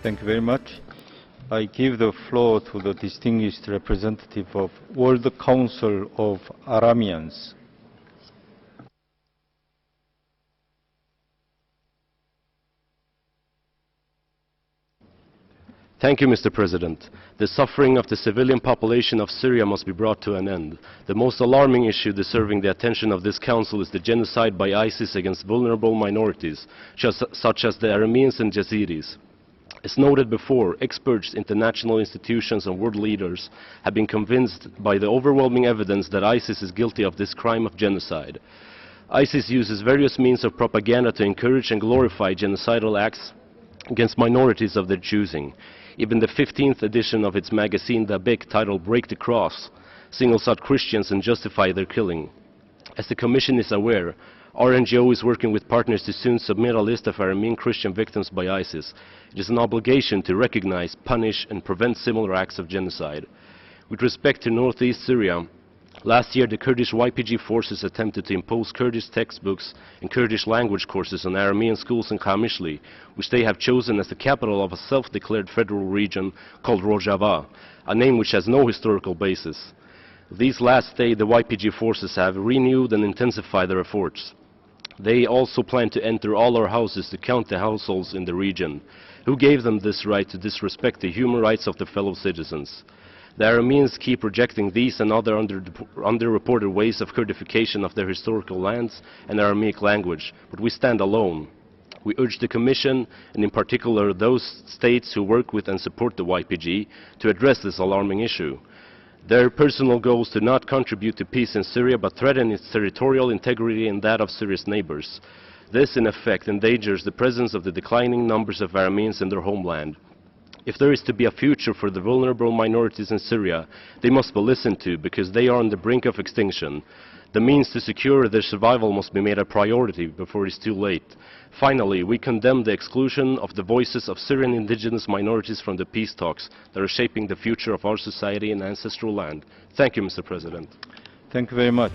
Thank you very much. I give the floor to the distinguished representative of World Council of Arameans. Thank you, Mr. President. The suffering of the civilian population of Syria must be brought to an end. The most alarming issue deserving the attention of this Council is the genocide by ISIS against vulnerable minorities, such as the Arameans and Jaziris. As noted before, experts, international institutions and world leaders have been convinced by the overwhelming evidence that ISIS is guilty of this crime of genocide. ISIS uses various means of propaganda to encourage and glorify genocidal acts against minorities of their choosing. Even the 15th edition of its magazine, The Big, titled Break the Cross, singles out Christians and justify their killing. As the Commission is aware, our NGO is working with partners to soon submit a list of Aramean Christian victims by ISIS. It is an obligation to recognize, punish, and prevent similar acts of genocide. With respect to Northeast Syria, last year the Kurdish YPG forces attempted to impose Kurdish textbooks and Kurdish language courses on Aramean schools in Qamishli, which they have chosen as the capital of a self-declared federal region called Rojava, a name which has no historical basis. These last days the YPG forces have renewed and intensified their efforts. They also plan to enter all our houses to count the households in the region. Who gave them this right to disrespect the human rights of their fellow citizens? The Arameans keep rejecting these and other underreported ways of Kurdification of their historical lands and Aramaic language, but we stand alone. We urge the Commission, and in particular those states who work with and support the YPG, to address this alarming issue. Their personal goals do not contribute to peace in Syria, but threaten its territorial integrity and that of Syria's neighbors. This, in effect, endangers the presence of the declining numbers of Arameans in their homeland. If there is to be a future for the vulnerable minorities in Syria, they must be listened to because they are on the brink of extinction. The means to secure their survival must be made a priority before it is too late. Finally, we condemn the exclusion of the voices of Syrian indigenous minorities from the peace talks that are shaping the future of our society and ancestral land. Thank you, Mr. President. Thank you very much.